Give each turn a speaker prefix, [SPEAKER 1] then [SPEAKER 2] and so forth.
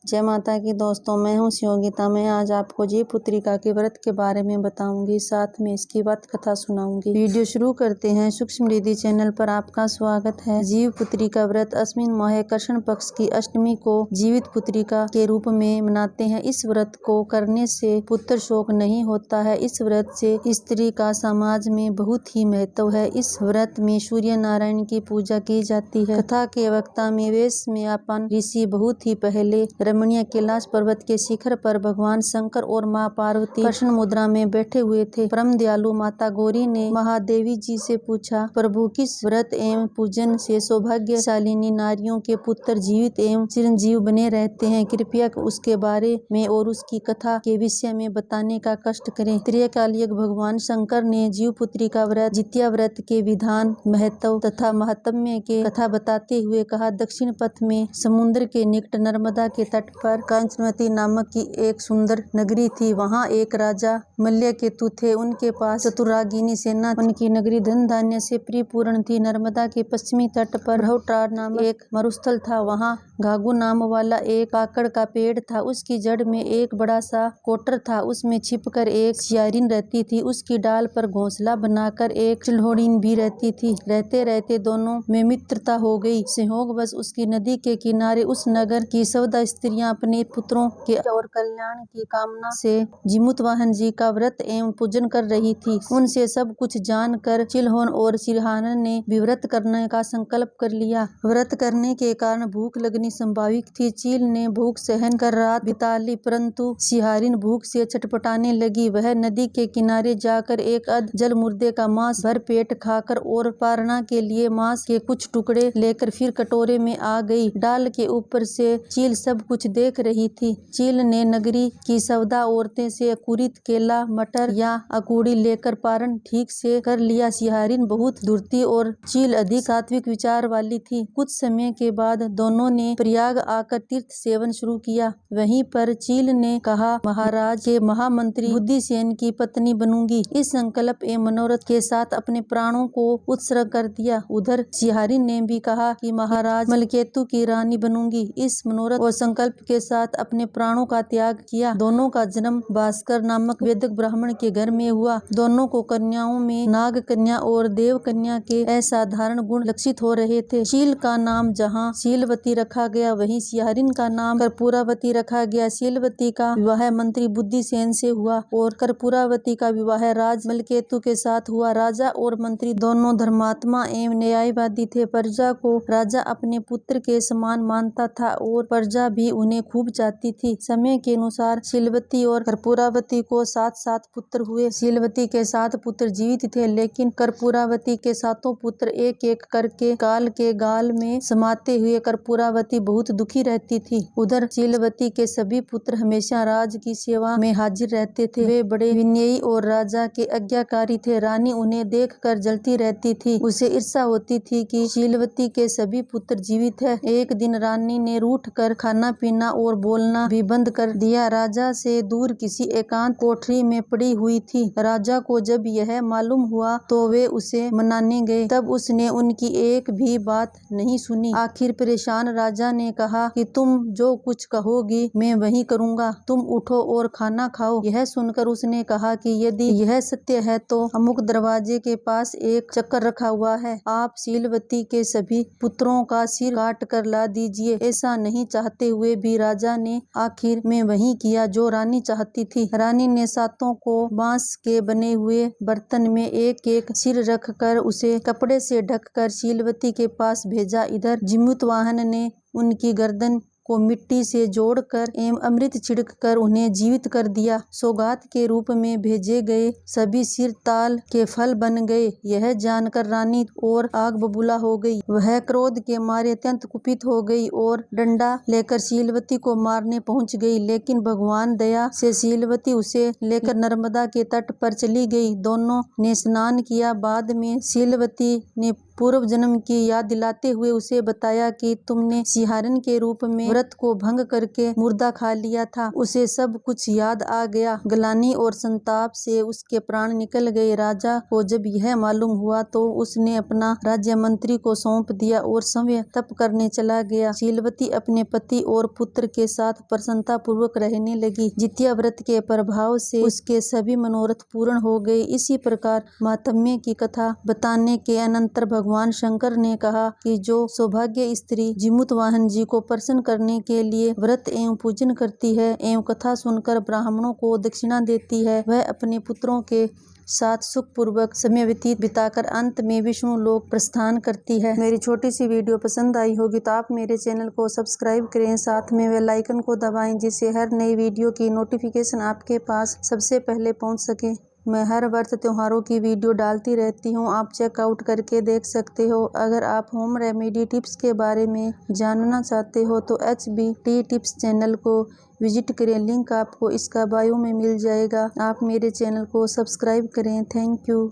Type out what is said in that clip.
[SPEAKER 1] जय माता की दोस्तों, मैं हूँ योगिता। मैं आज आपको जीव पुत्रिका के व्रत के बारे में बताऊंगी, साथ में इसकी व्रत कथा सुनाऊंगी। वीडियो शुरू करते हैं। सूक्ष्म रिद्धि चैनल पर आपका स्वागत है। जीव पुत्रिका व्रत अश्विन माह कृष्ण पक्ष की अष्टमी को जीवित पुत्रिका के रूप में मनाते हैं। इस व्रत को करने से पुत्र शोक नहीं होता है। इस व्रत से स्त्री का समाज में बहुत ही महत्व है। इस व्रत में सूर्य नारायण की पूजा की जाती है। कथा के वक्ता में वेश में अपन ऋषि बहुत ही पहले रमणीय कैलाश पर्वत के शिखर पर भगवान शंकर और माँ पार्वती प्रश्न मुद्रा में बैठे हुए थे। परम दयालु माता गौरी ने महादेवी जी से पूछा, प्रभु किस व्रत एवं पूजन से सौभाग्यशालिनी नारियों के पुत्र जीवित एवं चिरंजीव बने रहते हैं? कृपया उसके बारे में और उसकी कथा के विषय में बताने का कष्ट करें। त्रिकालिक भगवान शंकर ने जीव पुत्री का व्रत जितिया व्रत के विधान, महत्व तथा महात्म्य के कथा बताते हुए कहा, दक्षिण पथ में समुद्र के निकट नर्मदा के तट पर कंचनवती नामक की एक सुंदर नगरी थी। वहाँ एक राजा मल्यकेतु थे। उनके पास चतुरागिनी सेना। उनकी नगरी धन धान्य से परिपूर्ण थी। नर्मदा के पश्चिमी तट पर भवटार नामक एक मरुस्थल था। वहाँ घाघू नाम वाला एक काकड़ का पेड़ था। उसकी जड़ में एक बड़ा सा कोटर था। उसमें छिपकर एक सियारिन रहती थी। उसकी डाल पर घोंसला बनाकर एक चिल्होड़ीन भी रहती थी। रहते रहते दोनों में मित्रता हो गई। संयोगवश उसकी नदी के किनारे उस नगर की 14 स्त्रियां अपने पुत्रों के और कल्याण की कामना से जिमुतवाहन जी का व्रत एवं पूजन कर रही थी। उनसे सब कुछ जानकर चिल्होन और सिरहानन ने भी व्रत करने का संकल्प कर लिया। व्रत करने के कारण भूख लगनी संभाविक थी। चील ने भूख सहन कर रात बिता ली, परंतु सिहारिन भूख से छटपटाने लगी। वह नदी के किनारे जाकर एक अध जल मुर्दे का मांस भर पेट खाकर और पारणा के लिए मांस के कुछ टुकड़े लेकर फिर कटोरे में आ गई। डाल के ऊपर से चील सब कुछ देख रही थी। चील ने नगरी की 14 औरतें से अंकुरित केला, मटर या अकूड़ी लेकर पारण ठीक से कर लिया। सिहारिन बहुत धूर्ती और चील अधिक सात्विक विचार वाली थी। कुछ समय के बाद दोनों ने प्रयाग आकर तीर्थ सेवन शुरू किया। वहीं पर चील ने कहा, महाराज के महामंत्री बुद्धिसेन की पत्नी बनूंगी। इस संकल्प एवं मनोरथ के साथ अपने प्राणों को उत्सर्ग कर दिया। उधर सिहारिन ने भी कहा कि महाराज मलकेतु की रानी बनूंगी। इस मनोरथ और संकल्प के साथ अपने प्राणों का त्याग किया। दोनों का जन्म भास्कर नामक वेदक ब्राह्मण के घर में हुआ। दोनों को कन्याओं में नाग कन्या और देव कन्या के असाधारण गुण लक्षित हो रहे थे। चील का नाम जहाँ शीलवती रखा गया, वहीं सिहारिन का नाम कर्पूरावती रखा गया। शीलवती का विवाह मंत्री बुद्धिसेन से हुआ और कर्पूरावती का विवाह राज मलकेतु के साथ हुआ। राजा और मंत्री दोनों धर्मात्मा एवं न्यायवादी थे। प्रजा को राजा अपने पुत्र के समान मानता था और प्रजा भी उन्हें खूब चाहती थी। समय के अनुसार शीलवती और कर्पूरावती को 7 पुत्र हुए। शीलवती के 7 पुत्र जीवित थे, लेकिन कर्पूरावती के 7 पुत्र एक एक करके काल के गाल में समाते हुए कर्पूरावती बहुत दुखी रहती थी। उधर शीलवती के सभी पुत्र हमेशा राज की सेवा में हाजिर रहते थे। वे बड़े विनयी और राजा के आज्ञाकारी थे। रानी उन्हें देखकर जलती रहती थी। उसे ईर्ष्या होती थी कि शीलवती के सभी पुत्र जीवित है। एक दिन रानी ने रूठ कर खाना पीना और बोलना भी बंद कर दिया। राजा से दूर किसी एकांत कोठरी में पड़ी हुई थी। राजा को जब यह मालूम हुआ तो वे उसे मनाने गए। तब उसने उनकी एक भी बात नहीं सुनी। आखिर परेशान राजा ने कहा कि तुम जो कुछ कहोगी मैं वही करूँगा। तुम उठो और खाना खाओ। यह सुनकर उसने कहा कि यदि यह सत्य है तो अमुक दरवाजे के पास एक चक्कर रखा हुआ है। आप शीलवती के सभी पुत्रों का सिर काट कर ला दीजिए। ऐसा नहीं चाहते हुए भी राजा ने आखिर में वही किया जो रानी चाहती थी। रानी ने 7 को बांस के बने हुए बर्तन में एक एक सिर रखकर उसे कपड़े से ढककर शीलवती के पास भेजा। इधर जिमुतवाहन ने उनकी गर्दन को मिट्टी से जोड़कर एवं अमृत छिड़ककर उन्हें जीवित कर दिया। सौगात के रूप में भेजे गए सभी सिर ताल के फल बन गए। यह जानकर रानी और आग बबूला हो गई। वह क्रोध के मारे अत्यंत कुपित हो गई और डंडा लेकर शीलवती को मारने पहुंच गई। लेकिन भगवान दया से शीलवती उसे लेकर नर्मदा के तट पर चली गई। दोनों ने स्नान किया। बाद में शीलवती ने पूर्व जन्म की याद दिलाते हुए उसे बताया कि तुमने सिहारन के रूप में व्रत को भंग करके मुर्दा खा लिया था। उसे सब कुछ याद आ गया। ग्लानि और संताप से उसके प्राण निकल गए। राजा को जब यह मालूम हुआ तो उसने अपना राज्य मंत्री को सौंप दिया और संयम तप करने चला गया। शीलवती अपने पति और पुत्र के साथ प्रसन्नता पूर्वक रहने लगी। जितिया व्रत के प्रभाव से उसके सभी मनोरथ पूर्ण हो गए। इसी प्रकार मातम्य की कथा बताने के अनंतर भगवान शंकर ने कहा कि जो सौभाग्य स्त्री जिमुतवाहन जी को प्रसन्न करने के लिए व्रत एवं पूजन करती है एवं कथा सुनकर ब्राह्मणों को दक्षिणा देती है, वह अपने पुत्रों के साथ सुखपूर्वक समय व्यतीत बिताकर अंत में विष्णु लोक प्रस्थान करती है। मेरी छोटी सी वीडियो पसंद आई होगी तो आप मेरे चैनल को सब्सक्राइब करें, साथ में बेल आइकन को दबाएं जिससे हर नई वीडियो की नोटिफिकेशन आपके पास सबसे पहले पहुंच सके। मैं हर वर्ष त्योहारों की वीडियो डालती रहती हूं, आप चेकआउट करके देख सकते हो। अगर आप होम रेमेडी टिप्स के बारे में जानना चाहते हो तो HBT टिप्स चैनल को विजिट करें, लिंक आपको इसका बायो में मिल जाएगा। आप मेरे चैनल को सब्सक्राइब करें। Thank you.